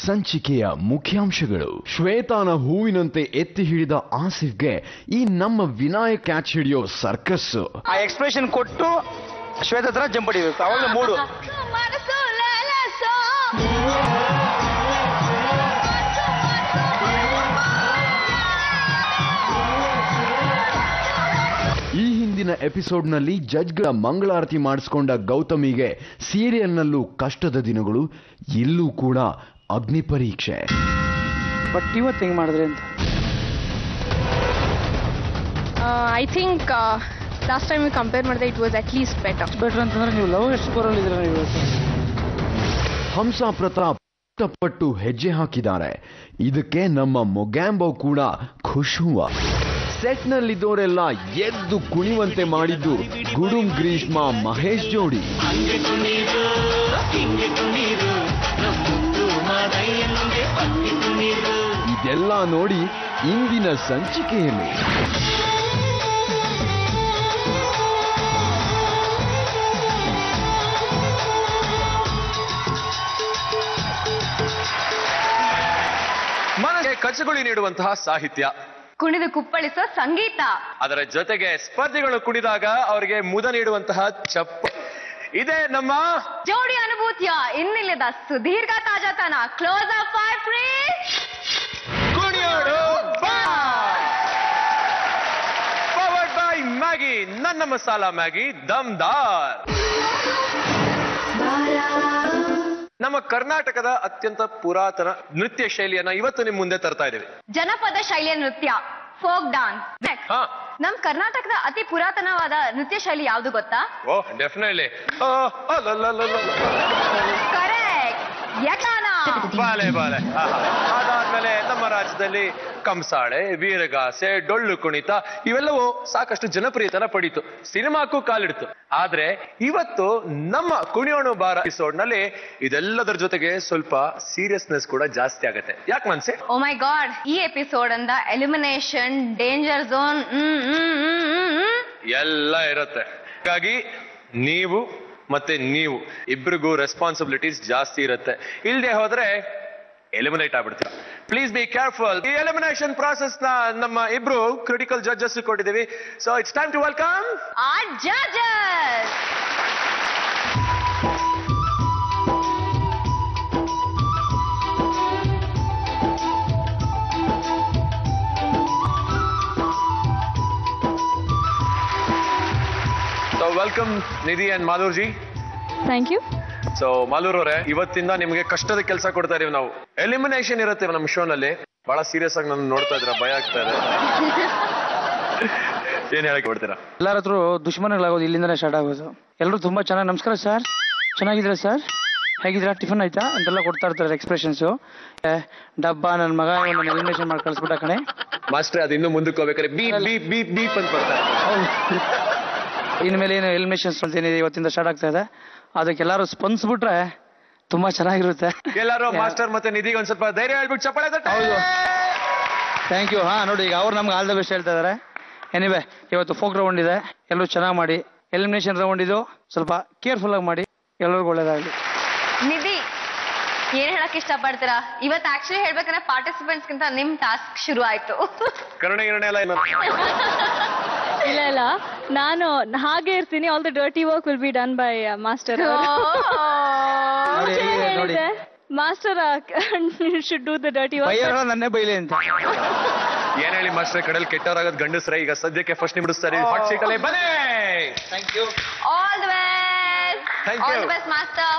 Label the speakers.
Speaker 1: ಸಂಚಿಕೆಯ ಮುಖ್ಯಾಂಶಗಳು. ಶ್ವೇತಾನ ಹೂವಿನಂತೆ ಎತ್ತಿ ಹಿಡಿದ ಆಸಿಫ್ಗೆ ಈ ನಮ್ಮ ವಿನಾಯಕ್ ಕ್ಯಾಚ್ ಹಿಡಿಯೋ ಸರ್ಕಸ್.
Speaker 2: ಆ ಎಕ್ಸ್ಪ್ರೆಷನ್ ಕೊಟ್ಟು ಶ್ವೇತ ಹತ್ರ ಜಂಪ್ ಹೊಡಿಬೇಕು, ಅವಾಗ ಮೂಡು.
Speaker 1: ಈ ಹಿಂದಿನ ಎಪಿಸೋಡ್ನಲ್ಲಿ ಜಡ್ಜ್ಗಳ ಮಂಗಳಾರತಿ ಮಾಡಿಸಿಕೊಂಡ ಗೌತಮಿಗೆ ಸೀರಿಯಲ್ನಲ್ಲೂ ಕಷ್ಟದ ದಿನಗಳು, ಇಲ್ಲೂ ಕೂಡ ಅಗ್ನಿ ಪರೀಕ್ಷೆ.
Speaker 2: ಬಟ್ ಇವತ್ತು ಹೆಂಗ್ ಮಾಡಿದ್ರೆ ಅಂತ
Speaker 3: I think last time compare ಮಾಡಿದ್ರೆ it was at least better
Speaker 2: ಅಂತಂದ್ರೆ ನೀವು ಲವ್ ಎಷ್ಟು ಸ್ಕೋರಲ್ಲಿ ಇದ್ದೀರಾ ನೀವು?
Speaker 1: ಹಂಸ ಪ್ರತಾಪ್ ಕಷ್ಟಪಟ್ಟು ಹೆಜ್ಜೆ ಹಾಕಿದ್ದಾರೆ. ಇದಕ್ಕೆ ನಮ್ಮ ಮೊಗ್ಯಾಂಬೋ ಕೂಡ ಖುಷುವ. ಸೆಟ್ನಲ್ಲಿದ್ದವರೆಲ್ಲ ಎದ್ದು ಕುಣಿಯುವಂತೆ ಮಾಡಿದ್ದು ಗುಡುಂ ಗ್ರೀಷ್ಮ ಮಹೇಶ್ ಜೋಡಿ. ಇದೆಲ್ಲ ನೋಡಿ ಇಂದಿನ ಸಂಚಿಕೆಯಲ್ಲಿ
Speaker 4: ಮನಗೆ ಕಚಗುಳಿ ನೀಡುವಂತಹ ಸಾಹಿತ್ಯ,
Speaker 3: ಕುಣಿದು ಕುಪ್ಪಳಿಸೋ ಸಂಗೀತ,
Speaker 4: ಅದರ ಜೊತೆಗೆ ಸ್ಪರ್ಧಿಗಳು ಕುಣಿದಾಗ ಅವರಿಗೆ ಮುದ ನೀಡುವಂತಹ ಚಪ್ಪ. ಇದೇ ನಮ್ಮ
Speaker 3: ಜೋಡಿ ಅನುಭೂತಿಯ ಇನ್ನಿಲ್ಲದ ಸುದೀರ್ಘ ತಾಜಾತನ. ಕ್ಲೋಸ್ ಅಪ್ ಫಾರ್ ಫ್ರೀ
Speaker 4: ಕುಣಿಯೋಡು ಪವರ್ಡ್ ಬೈ ಮ್ಯಾಗಿ, ನನ್ನ ಮಸಾಲಾ ಮ್ಯಾಗಿ ದಮ್ದಾರ್. ನಮ್ಮ ಕರ್ನಾಟಕದ ಅತ್ಯಂತ ಪುರಾತನ ನೃತ್ಯ ಶೈಲಿಯನ್ನ ಇವತ್ತು ನಿಮ್ ಮುಂದೆ ತರ್ತಾ ಇದ್ದೀವಿ.
Speaker 3: ಜನಪದ ಶೈಲಿಯ ನೃತ್ಯ, ಫೋಕ್ ಡಾನ್ಸ್. ನಮ್ ಕರ್ನಾಟಕದ ಅತಿ ಪುರಾತನವಾದ ನೃತ್ಯ ಶೈಲಿ ಯಾವ್ದು ಗೊತ್ತಾ?
Speaker 4: ಓ ಡೆಫಿನೆಟ್ಲಿ
Speaker 3: ಕರೆಕ್ಟ್, ಯಕ್ಷಗಾನ.
Speaker 4: ಬಾಲೆ ಬಾಲೆ. ಅದಾದ್ಮೇಲೆ ನಮ್ಮ ರಾಜ್ಯದಲ್ಲಿ ಕಂಸಾಳೆ, ವೀರಗಾಸೆ, ಡೊಳ್ಳು ಕುಣಿತ ಇವೆಲ್ಲವೂ ಸಾಕಷ್ಟು ಜನಪ್ರಿಯತನ ಪಡೀತು, ಸಿನಿಮಾಕ್ಕೂ ಕಾಲಿಡ್ತು. ಆದ್ರೆ ಇವತ್ತು ನಮ್ಮ ಕುಣಿಯೋಣ ಬಾರ ಎಪಿಸೋಡ್ ನಲ್ಲಿ ಇದೆಲ್ಲದರ ಜೊತೆಗೆ ಸ್ವಲ್ಪ ಸೀರಿಯಸ್ನೆಸ್ ಕೂಡ ಜಾಸ್ತಿ ಆಗತ್ತೆ. ಯಾಕೆ ಮನ್ಸೆ?
Speaker 3: ಓ ಮೈ ಗಾಡ್, ಈ ಎಪಿಸೋಡ್ ಅಂದ ಎಲಿಮಿನೇಷನ್, ಡೇಂಜರ್ ಝೋನ್
Speaker 4: ಎಲ್ಲ ಇರುತ್ತೆ. ಹಾಗಾಗಿ ನೀವು ಮತ್ತೆ ನೀವು ಇಬ್ರಿಗೂ ರೆಸ್ಪಾನ್ಸಿಬಿಲಿಟೀಸ್ ಜಾಸ್ತಿ ಇರುತ್ತೆ. ಇಲ್ಲದೆ ಹೋದ್ರೆ ಎಲಿಮಿನೇಟ್ ಆಗ್ಬಿಡ್ತೀರಾ. Please be careful. ಈ ಎಲಿಮಿನೇಷನ್ ಪ್ರಾಸೆಸ್ ನ ನಮ್ಮ ಇಬ್ರು ಕ್ರಿಟಿಕಲ್ ಜಡ್ಜಸ್ ಕೊಟ್ಟಿದ್ದೀವಿ. So it's time to welcome
Speaker 3: our judges.
Speaker 4: So welcome Nidhi and Madhur ji.
Speaker 3: Thank you.
Speaker 4: So Malur ಅವರೇ, ಇವತ್ತಿಂದ ನಿಮಗೆ ಕಷ್ಟದ ಕೆಲಸ ಕೊಡ್ತಾ ಇದೀವಿ ನಾವು. ಎಲಿಮಿನೇಷನ್ ಇರುತ್ತೆ ನಮ್ಮ ಶೋ ನಲ್ಲಿ. ಬಹಳ ಸೀರಿಯಸ್ ಆಗಿ ನನ್ನ ನೋಡ್ತಾ ಇದ್ರ, ಭಯ ಆಗ್ತಾ ಇದೆ. ಏನ್ ಹೇಳಕ್ ಕೊಡ್ತೀರಾ?
Speaker 2: ಎಲ್ಲರ ಹತ್ರ ದುಶ್ಮನಗಳಾಗೋದು ಇಲ್ಲಿಂದನೇ ಸ್ಟಾರ್ಟ್ ಆಗೋದು. ಎಲ್ಲರೂ ತುಂಬಾ ಚೆನ್ನಾಗಿ ನಮಸ್ಕಾರ ಸರ್, ಚೆನ್ನಾಗಿದ್ದೀರಾ ಸರ್, ಹೇಗಿದ್ದೀರಾ, ಟಿಫನ್ ಆಯ್ತಾ ಅಂತೆಲ್ಲ ಕೊಡ್ತಾ ಇರ್ತಾರೆ ಎಕ್ಸ್ಪ್ರೆಷನ್ಸ್. ಡಬ್ಬ ನನ್ನ ಮಗ ನನ್ನ ಎಲಿಮಿನೇಷನ್ ಮಾಡಿ ಕಳಿಸ್ಬಿಟ್ಟ ಕಣೆ
Speaker 4: ಮಾಸ್ಟ್ರೆ. ಅದು ಇನ್ನೂ ಮುಂದಕ್ಕೆ ಹೋಗ್ಬೇಕಾದ್ರೆ ಬೀಪ್ ಬೀಪ್ ಬೀಪ್ ಬೀಪ್ ಅಂತ ಬರ್ತಾರೆ.
Speaker 2: ಇನ್ಮೇಲೆ ಏನು ಎಲಿಮಿನೇಷನ್ಸ್ ಅಂತ ಏನಿದೆ ಇವತ್ತಿಂದ ಸ್ಟಾರ್ಟ್ ಆಗ್ತಾ ಇದೆ, ಅದಕ್ಕೆಲ್ಲರೂ ಸ್ಪಂದಿಸ್ಬಿಟ್ರೆ ತುಂಬಾ ಚೆನ್ನಾಗಿರುತ್ತೆ.
Speaker 4: ಎಲ್ಲರೂ ಮಾಸ್ಟರ್ ಮತ್ತೆ ನಿಧಿಗೆ ಒಂದ್ ಸ್ವಲ್ಪ ಧೈರ್ಯ ಹೇಳ್ಬಿಟ್ಟು ಚಪ್ಪಾಳೆ ತಟ್ಟಿ.
Speaker 2: ಹೌದು, ಥ್ಯಾಂಕ್ ಯು. ನೋಡಿ ಈಗ ಅವ್ರು ನಮ್ಗೆ ಆಲ್ ದ ಬೆಸ್ಟ್ ಹೇಳ್ತಾ ಇದಾರೆ. ಎನಿವೆ, ಇವತ್ತು ಫೋಕ್ ರೌಂಡ್ ಇದೆ, ಎಲ್ಲರೂ ಚೆನ್ನಾಗಿ ಮಾಡಿ. ಎಲಿಮಿನೇಷನ್ ರೌಂಡ್ ಇದು, ಸ್ವಲ್ಪ ಕೇರ್ಫುಲ್ ಆಗಿ ಮಾಡಿ, ಎಲ್ಲರಿಗೂ ಒಳ್ಳೇದಾಗಲಿ.
Speaker 3: ನಿಧಿ, ಏನ್ ಹೇಳಕ್ ಇಷ್ಟಪಡ್ತೀರಾ? ಇವತ್ತು ಆಕ್ಚುಲಿ ಹೇಳ್ಬೇಕಂದ್ರೆ ಪಾರ್ಟಿಸಿಪೆಂಟ್ಸ್ ಗಿಂತ ನಿಮ್ ಟಾಸ್ಕ್ ಶುರು ಆಯ್ತು.
Speaker 4: ಕರುಣೆ ಎಲ್ಲ
Speaker 5: ಇಲ್ಲ ಇಲ್ಲ, ನಾನು ಹಾಗೆ ಇರ್ತೀನಿ. All the dirty work will be done by master. Master should do the dirty work.
Speaker 2: ನನ್ನೇ ಬೈಲಿ ಅಂತ
Speaker 4: ಏನ್ ಹೇಳಿ ಮಾಸ್ಟರ್, ಕಡಲ್ ಕೆಟ್ಟವರಾಗದ್ ಗಂಡಸ್ರೆ. ಈಗ ಸದ್ಯಕ್ಕೆ ಫಸ್ಟ್ ನಿಮಿಡಿಸ್ತಾರೆ ಹಾಟ್ ಸೀಟ್ ಅಲ್ಲೇ ಬನ್ನಿ. Thank you.
Speaker 3: All the best.
Speaker 4: Thank you.
Speaker 3: All the best master.